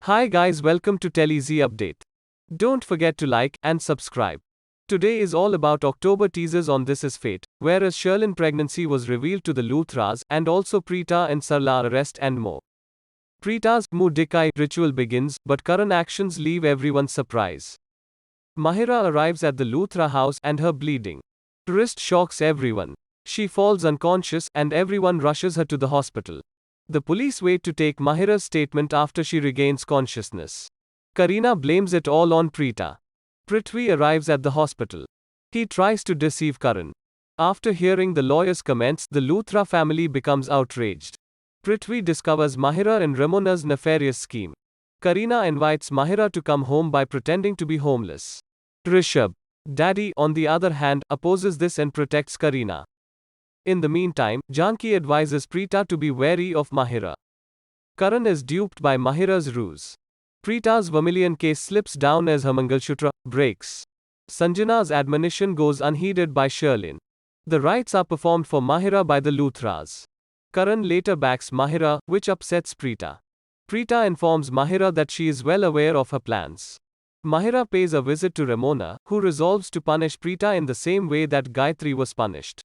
Hi guys, welcome to TeleZ Update. Don't forget to like and subscribe. Today is all about October teasers on This Is Fate, whereas Sherlyn pregnancy was revealed to the Luthras, and also Preeta and Sarla arrest and more. Preeta's Muh Dikhai ritual begins, but Karan actions leave everyone surprised. Mahira arrives at the Luthra house and her bleeding wrist shocks everyone. She falls unconscious and everyone rushes her to the hospital. The police wait to take Mahira's statement after she regains consciousness. Kareena blames it all on Preeta. Prithvi arrives at the hospital. He tries to deceive Karan. After hearing the lawyer's comments, the Luthra family becomes outraged. Prithvi discovers Mahira and Ramona's nefarious scheme. Kareena invites Mahira to come home by pretending to be homeless. Rishabh, Daddy, on the other hand, opposes this and protects Kareena. In the meantime, Janki advises Preeta to be wary of Mahira. Karan is duped by Mahira's ruse. Preeta's vermilion case slips down as her Mangalsutra breaks. Sanjana's admonition goes unheeded by Sherlyn. The rites are performed for Mahira by the Luthras. Karan later backs Mahira, which upsets Preeta. Preeta informs Mahira that she is well aware of her plans. Mahira pays a visit to Ramona, who resolves to punish Preeta in the same way that Gayatri was punished.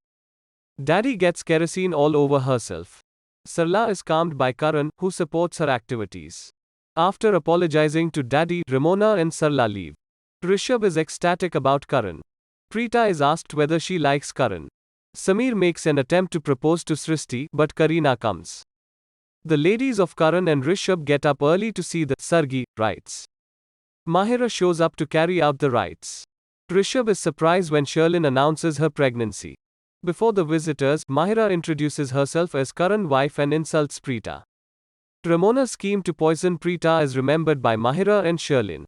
Daddy gets kerosene all over herself. Sarla is calmed by Karan, who supports her activities. After apologizing to Daddy, Ramona and Sarla leave. Rishabh is ecstatic about Karan. Preeta is asked whether she likes Karan. Samir makes an attempt to propose to Srishti, but Kareena comes. The ladies of Karan and Rishabh get up early to see the Sargi rites. Mahira shows up to carry out the rites. Rishabh is surprised when Sherlyn announces her pregnancy. Before the visitors, Mahira introduces herself as Karan's wife and insults Preeta. Ramona's scheme to poison Preeta is remembered by Mahira and Sherlyn.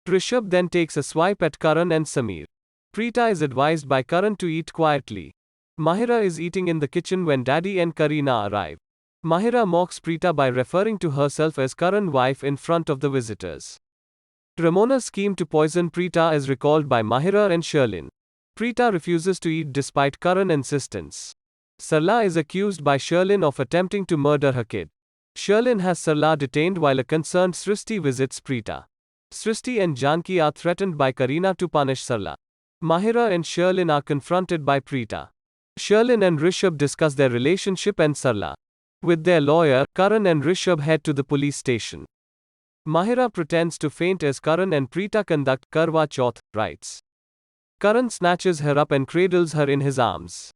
Rishabh then takes a swipe at Karan and Samir. Preeta is advised by Karan to eat quietly. Mahira is eating in the kitchen when Daddy and Kareena arrive. Mahira mocks Preeta by referring to herself as Karan's wife in front of the visitors. Ramona's scheme to poison Preeta is recalled by Mahira and Sherlyn. Preeta refuses to eat despite Karan's insistence. Sarla is accused by Sherlyn of attempting to murder her kid. Sherlyn has Sarla detained while a concerned Srishti visits Preeta. Srishti and Janki are threatened by Kareena to punish Sarla. Mahira and Sherlyn are confronted by Preeta. Sherlyn and Rishabh discuss their relationship and Sarla. With their lawyer, Karan and Rishabh head to the police station. Mahira pretends to faint as Karan and Preeta conduct Karwa Chauth rites. Karan snatches her up and cradles her in his arms.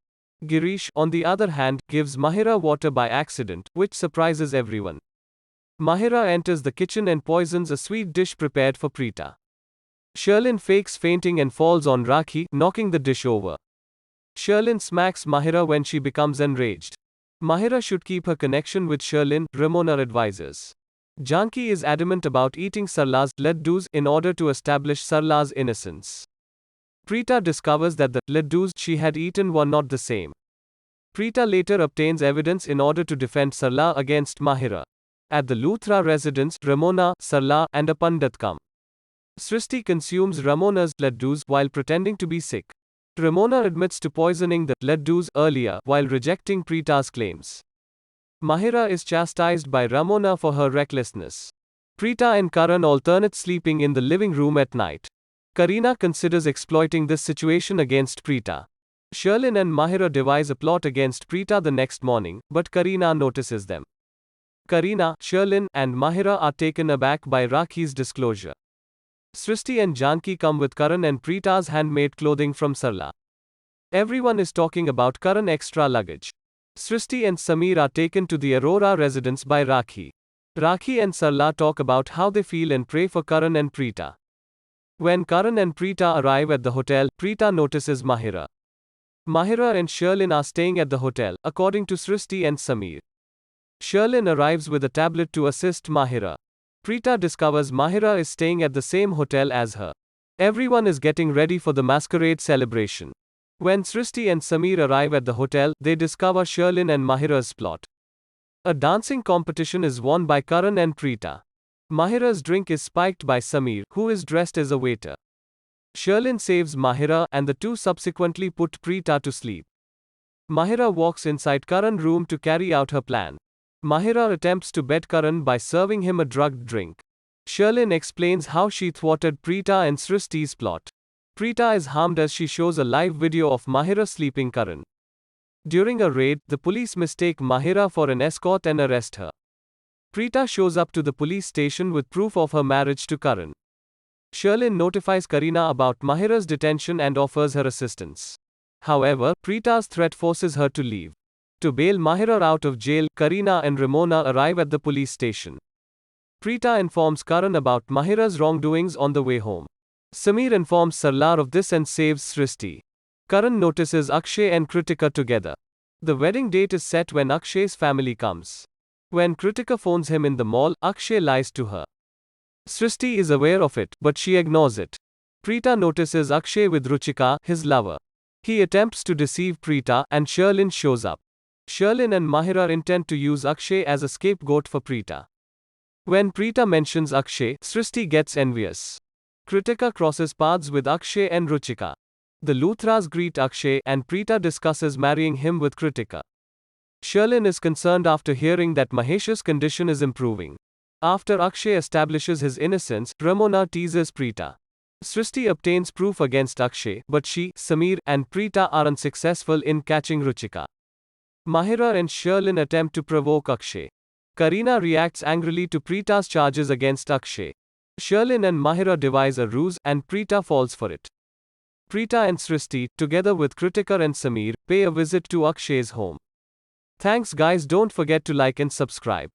Girish, on the other hand, gives Mahira water by accident, which surprises everyone. Mahira enters the kitchen and poisons a sweet dish prepared for Preeta. Sherlyn fakes fainting and falls on Rakhi, knocking the dish over. Sherlyn smacks Mahira when she becomes enraged. Mahira should keep her connection with Sherlyn, Ramona advises. Janki is adamant about eating Sarla's laddus in order to establish Sarla's innocence. Preeta discovers that the laddus she had eaten were not the same. Preeta later obtains evidence in order to defend Sarla against Mahira. At the Luthra residence, Ramona, Sarla, and a Pandit come. Srishti consumes Ramona's laddus while pretending to be sick. Ramona admits to poisoning the laddus earlier while rejecting Preeta's claims. Mahira is chastised by Ramona for her recklessness. Preeta and Karan alternate sleeping in the living room at night. Kareena considers exploiting this situation against Preeta. Sherlyn and Mahira devise a plot against Preeta the next morning, but Kareena notices them. Kareena, Sherlyn, and Mahira are taken aback by Rakhi's disclosure. Srishti and Janki come with Karan and Preeta's handmade clothing from Sarla. Everyone is talking about Karan's extra luggage. Srishti and Samir are taken to the Aurora residence by Rakhi. Rakhi and Sarla talk about how they feel and pray for Karan and Preeta. When Karan and Preeta arrive at the hotel, Preeta notices Mahira. Mahira and Sherlyn are staying at the hotel, according to Srishti and Samir. Sherlyn arrives with a tablet to assist Mahira. Preeta discovers Mahira is staying at the same hotel as her. Everyone is getting ready for the masquerade celebration. When Srishti and Samir arrive at the hotel, they discover Sherlyn and Mahira's plot. A dancing competition is won by Karan and Preeta. Mahira's drink is spiked by Samir, who is dressed as a waiter. Sherlyn saves Mahira, and the two subsequently put Preeta to sleep. Mahira walks inside Karan's room to carry out her plan. Mahira attempts to bed Karan by serving him a drugged drink. Sherlyn explains how she thwarted Preeta and Srishti's plot. Preeta is harmed as she shows a live video of Mahira sleeping Karan. During a raid, the police mistake Mahira for an escort and arrest her. Preeta shows up to the police station with proof of her marriage to Karan. Sherlyn notifies Kareena about Mahira's detention and offers her assistance. However, Preeta's threat forces her to leave. To bail Mahira out of jail, Kareena and Ramona arrive at the police station. Preeta informs Karan about Mahira's wrongdoings on the way home. Sameer informs Sarlar of this and saves Srishti. Karan notices Akshay and Kritika together. The wedding date is set when Akshay's family comes. When Kritika phones him in the mall, Akshay lies to her. Srishti is aware of it, but she ignores it. Preeta notices Akshay with Ruchika, his lover. He attempts to deceive Preeta, and Sherlyn shows up. Sherlyn and Mahira intend to use Akshay as a scapegoat for Preeta. When Preeta mentions Akshay, Srishti gets envious. Kritika crosses paths with Akshay and Ruchika. The Luthras greet Akshay, and Preeta discusses marrying him with Kritika. Sherlyn is concerned after hearing that Mahesh's condition is improving. After Akshay establishes his innocence, Ramona teases Preeta. Srishti obtains proof against Akshay, but she, Sameer, and Preeta are unsuccessful in catching Ruchika. Mahira and Sherlyn attempt to provoke Akshay. Kareena reacts angrily to Preeta's charges against Akshay. Sherlyn and Mahira devise a ruse, and Preeta falls for it. Preeta and Srishti, together with Kritika and Sameer, pay a visit to Akshay's home. Thanks guys, don't forget to like and subscribe.